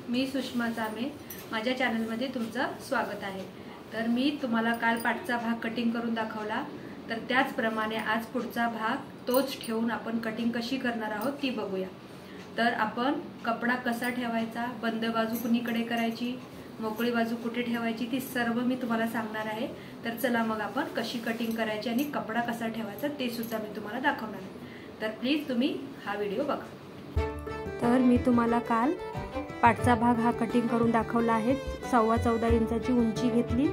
मी सुषमा जामे, माझ्या चॅनलमध्ये तुमचं स्वागत आहे। तर मी तुम्हाला काल पाठचा भाग कटिंग करून दाखवला, तर त्याचप्रमाणे आज पुढचा भाग तोच ठेवून आपण कटिंग कशी करणार आहोत ती बघूया। तर आपण कपडा कसा ठेवायचा, बंद बाजू कुणीकडे करायची, मोकळी बाजू कुठे ठेवायची ती सर्व मी तुम्हाला सांगणार आहे। तर चला मग आपण कशी कटिंग करायची आणि कपडा कसा ठेवायचा ते सुद्धा मी तुम्हाला दाखवणार आहे। तर प्लीज तुम्ही हा व्हिडिओ बघा। तर मी तुम्हाला काल पाठचा भाग हा कटिंग करून दाखवला आहे। 14.25 इंचाची उंची घेतली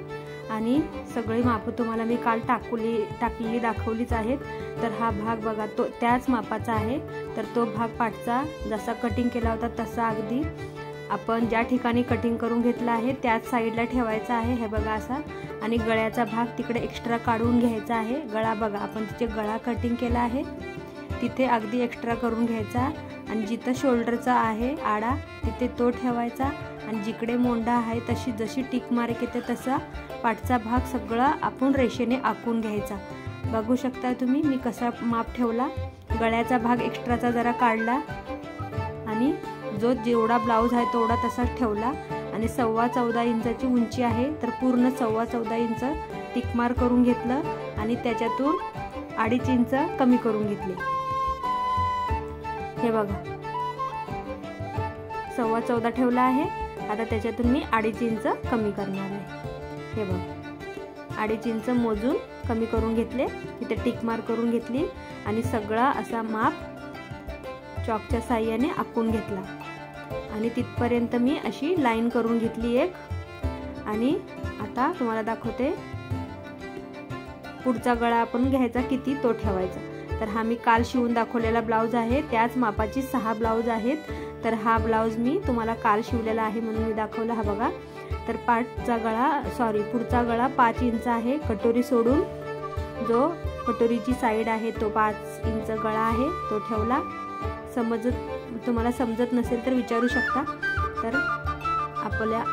आणि सगळे माप तुम्हाला मी काल टाकलेली दाखवलीच आहेत। तर हा भाग बघा तो त्याच मापाचा आहे। तर तो भाग पाठचा जसा कटिंग केला होता तसा अगदी आपण ज्या ठिकाणी कटिंग करून घेतला आहे त्याच साईडला ठेवायचा आहे। हे बघा असा, आणि गळ्याचा भाग तिकडे एक्स्ट्रा काढून घ्यायचा आहे। गळा बघा आपण तिथे गळा कटिंग केला आहे तिथे अगदी एक्स्ट्रा करून घ्यायचा, आणि जिथे शोल्डरचा आहे आडा तिथे तो ठेवायचा, आणि जिकडे मोंडा आहे तशी जशी टिक मार्क येते तसा पाठचा भाग सगळा आपण रेषेने आखून घ्यायचा। बघू शकता तुम्ही मी कसा माप ठेवला। गळ्याचा भाग एक्स्ट्राचा जरा काढला आणि जो जेवढा ब्लाउज आहे तेवढा तसाच ठेवला, आणि 14.25 इंचाची उंची आहे तर पूर्ण 14.25 इंच टिक मार्क करून घेतलं, आणि त्याच्यातून 2.5 इंच कमी करून घेतले। हे बघा 14.25 ठेवला आहे, आता त्याच्यातून मी 2.5 इंच कमी करणार आहे। हे बघा 2.5 इंच मोजून कमी करून घेतले, तिथे टिक मार्क करून घेतली, आणि सगळा असा माप चॉकच्या साहाय्याने आखून घेतला, आणि तिथपर्यंत मी अशी लाईन करून घेतली एक। आणि आता तुम्हाला दाखवते पुढचा गळा आपण घ्यायचा किती तो ठेवायचा। तर हा मी काल शिवून दाखवलेला ब्लाउज आहे, त्याच मापाची 6 ब्लाउज आहेत। तर हा ब्लाउज मी तुम्हाला काल शिवलेला आहे म्हणून मी दाखवला। हा बघा, तर पुढचा गळा 5 इंच आहे, कटोरी सोडून जो कटोरीची साईड आहे तो 5 इंच गळा आहे तो ठेवला। तुम्हाला समजत नसेल तर विचारू शकता। तर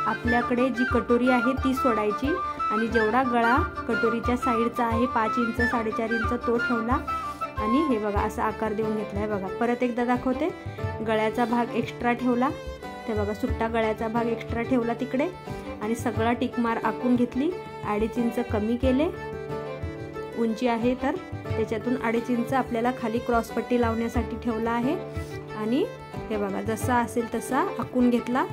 आपल्याकडे जी कटोरी आहे ती सोडायची, आणि जेवढा गळा कटोरीच्या साईडचा आहे 5 इंच 4.5 इंच तो ठेवला, आणि हे बघा असा आकार देऊन घेतला आहे। बघा परत एकदा दाखवते, गळ्याचा भाग एक्स्ट्रा ठेवला, ते बघा सुट्टा गळ्याचा भाग एक्स्ट्रा ठेवला तिकडे, आणि सगळा टिक मार्क आखून घेतली, 2.5 इंच कमी केले उंची आहे तर त्याच्यातून 2.5 इंच आपल्याला खाली क्रॉसपट्टी लावण्यासाठी ठेवला आहे, आणि हे बघा जसा असेल तसा आखून घेतला,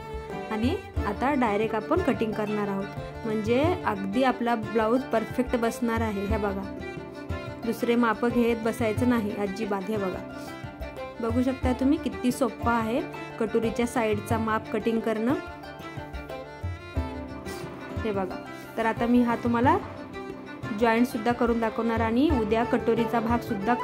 आणि आता डायरेक्ट आपण कटिंग करणार आहोत, म्हणजे अगदी आपला ब्लाउज परफेक्ट बसणार आहे। हे बघा दुसरे माप घेत बसायचं नाही अजिबात। हे बघा बघू शकता तुम्ही किती सोपं आहे कटोरीच्या साईडचा माप कटिंग करणं। हे बघा, तर आता मी हा तुम्हाला जॉईंट सुद्धा करून दाखवणार, आणि उद्या कटोरीचा भाग सुद्धा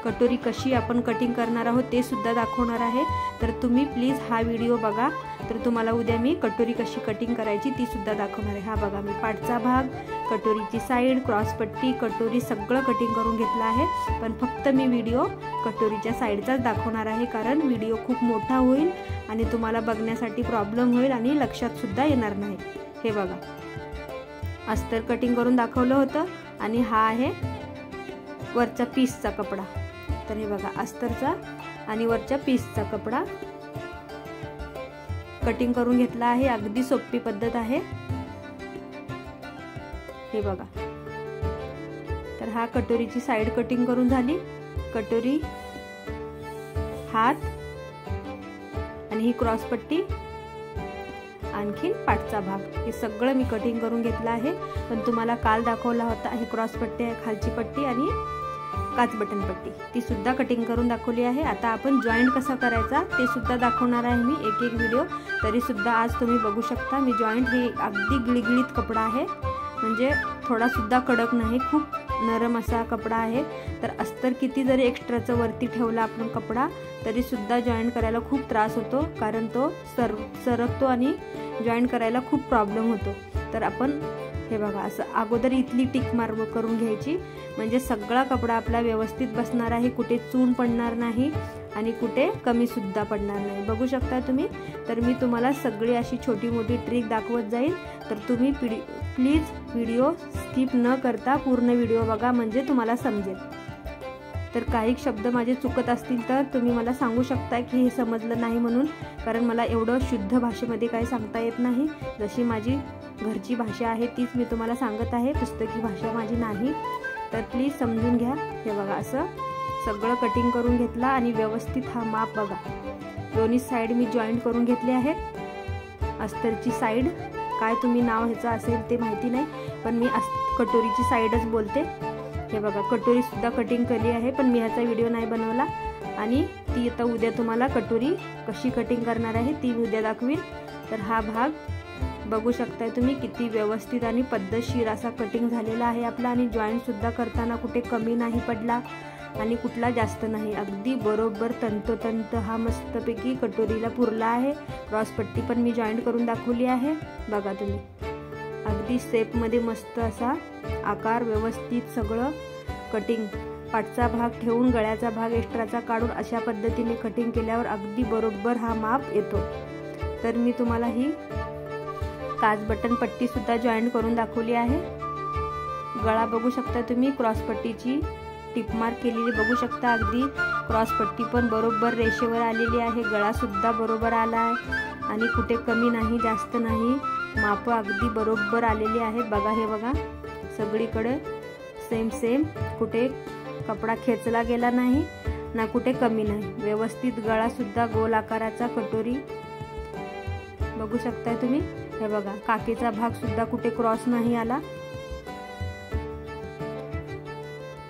कटोरी कशी आपण कटिंग करणार आहोत ते सुद्धा दाखवणार आहे। तर तुम्ही प्लीज हा व्हिडिओ बघा, तर तुम्हाला उद्या मी कटोरी कशी कटिंग करायची ती सुद्धा दाखवणार आहे। हा बघा मी पाठचा भाग, कटोरीची साईड, क्रॉसपट्टी, कटोरी सगळं कटिंग करून घेतलं आहे, पण फक्त मी व्हिडिओ कटोरीच्या साईडचाच दाखवणार आहे, कारण व्हिडिओ खूप मोठा होईल आणि तुम्हाला बघण्यासाठी प्रॉब्लेम होईल आणि लक्षात सुद्धा येणार नाही। हे बघा अस्तर कटिंग करून दाखवलं होतं, आणि हा आहे वरचा पीसचा कपडा। तर हे बघा अस्तरचा आणि वरच्या पीसचा कपडा कटिंग करून घेतला आहे। अगदी सोपी पद्धत आहे। हे बघा, तर हा कटोरीची साईड कटिंग करून झाली, कटोरी, हात, आणि ही क्रॉसपट्टी, आणखी पाठचा भाग, हे सगळं मी कटिंग करून घेतलं आहे। पण तुम्हाला काल दाखवला होता ही क्रॉसपट्टी आहे, खालची पट्टी आणि काच बटन पट्टी ती सुद्धा कटिंग करून दाखवली आहे। आता आपण जॉईंट कसा करायचा ते सुद्धा दाखवणार आहे मी एक व्हिडिओ। तरी सुद्धा आज तुम्ही बघू शकता मी जॉईंट हे अगदी गिळगिळीत कपडा आहे, म्हणजे थोडा सुद्धा कडक नाही, खूप नरम असा कपडा आहे। तर अस्तर किती जरी एक्स्ट्राचं वरती ठेवला आपण कपडा तरी सुद्धा जॉईंट करायला खूप त्रास होतो, कारण तो सरकतो आणि जॉईंट करायला खूप प्रॉब्लेम होतो। तर आपण हे बघा असं अगोदर इथली टिक मार्क करून घ्यायची, म्हणजे सगळा कपडा आपला व्यवस्थित बसणार आहे, कुठे चून पडणार नाही आणि कुठे कमी सुद्धा पडणार नाही। बघू शकता तुम्ही। तर मी तुम्हाला सगळी अशी छोटी मोठी ट्रिक दाखवत जाईल, तर तुम्ही प्लीज व्हिडिओ स्किप न करता पूर्ण व्हिडिओ बघा, म्हणजे तुम्हाला समजेल। तर काही शब्द माझे चुकत असतील तर तुम्ही मला सांगू शकता की हे समजलं नाही म्हणून, कारण मला एवढं शुद्ध भाषेमध्ये काही सांगता येत नाही. जशी माझी घरची भाषा आहे तीच मी तुम्हाला सांगत आहे, पुस्तकी भाषा माझी नाही. तर प्लीज समजून घ्या. हे बघा असं सगळं कटिंग करून घेतला आणि व्यवस्थित हा माप बघा. दोन्ही साईड मी जॉईंट करून घेतले आहेत. अस्तरची साईड, काय तुम्ही नाव ह्याचं असेल ते माहिती नाही, पण मी कटोरीची साईडच बोलते. हे बघा कटोरी सुद्धा कटिंग केली आहे, पण मी ह्याचा व्हिडिओ नाही बनवला. आणि ती आता उद्या तुम्हाला कटोरी कशी कटिंग करणार आहे ती उद्या दाखवीन. तर हा भाग बघू शकताय तुम्ही किती व्यवस्थित आणि पद्धतशीर असा कटिंग झालेला आहे आपला. आणि जॉईंट सुद्धा करताना कुठे कमी नाही पडला आणि कुठला जास्त नाही, अगदी बरोबर तंतोतंत हा मस्तपैकी कटोरीला पुरला आहे. क्रॉसपट्टी पण मी जॉईंट करून दाखवली आहे. बघा तुम्ही अगदी शेपमध्ये मस्त असा आकार, व्यवस्थित सगळं कटिंग. पाठचा भाग ठेवून गळ्याचा भाग एक्स्ट्राचा काढून अशा पद्धतीने कटिंग केल्यावर अगदी बरोबर हा माप येतो. तर मी तुम्हाला ही काच बटन पट्टी सुद्धा जॉईंट करून दाखवली आहे. गळा बघू शकता तुम्ही, क्रॉसपट्टीची टिप मार्क केलेली बघू शकता. अगदी क्रॉसपट्टी पण बरोबर रेषेवर आलेली आहे, गळा सुद्धा बरोबर आला आहे आणि कुठे कमी नाही जास्त नाही, माप अगदी बरोबर आलेली आहेत. बघा हे बघा सगळीकडे सेम, कुठे कपडा खेचला गेला नाही ना कुठे कमी नाही, व्यवस्थित गळा सुद्धा गोल आकाराचा कटोरी बघू शकताय तुम्ही. हे बघा काकेचा भाग सुद्धा कुठे क्रॉस नाही आला.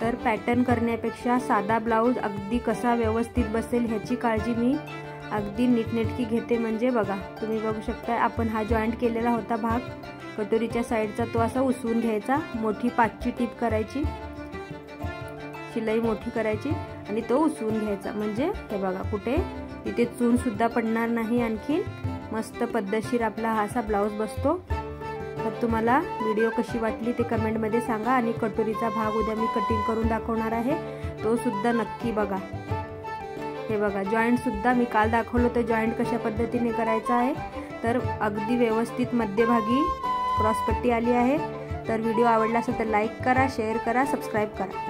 तर पॅटर्न करण्यापेक्षा साधा ब्लाऊज अगदी कसा व्यवस्थित बसेल ह्याची काळजी मी अगदी नीटनेटकी घेते. म्हणजे बघा तुम्ही बघू शकता, आपण हा जॉईंट केलेला होता भाग कटोरीच्या साईडचा, तो असा उसवून घ्यायचा, मोठी 5ची टीप करायची, शिलाई मोठी करायची आणि तो उसवून घ्यायचा. म्हणजे हे बघा कुठे तिथे चून सुद्धा पडणार नाही. आणखी मस्त पद्धतशीर आपला हा असा ब्लाऊज बसतो. तर तुम्हाला व्हिडिओ कशी वाटली ते कमेंटमध्ये सांगा. आणि कटोरीचा भाग उद्या मी कटिंग करून दाखवणार आहे, तो सुद्धा नक्की बघा. हे बघा जॉईंट सुद्धा मी काल दाखवलं होतं जॉईंट कशा पद्धतीने करायचा आहे. तर अगदी व्यवस्थित मध्यभागी क्रॉसपट्टी आली आहे. तर व्हिडिओ आवडला असेल तर लाईक करा, शेअर करा, सबस्क्राईब करा.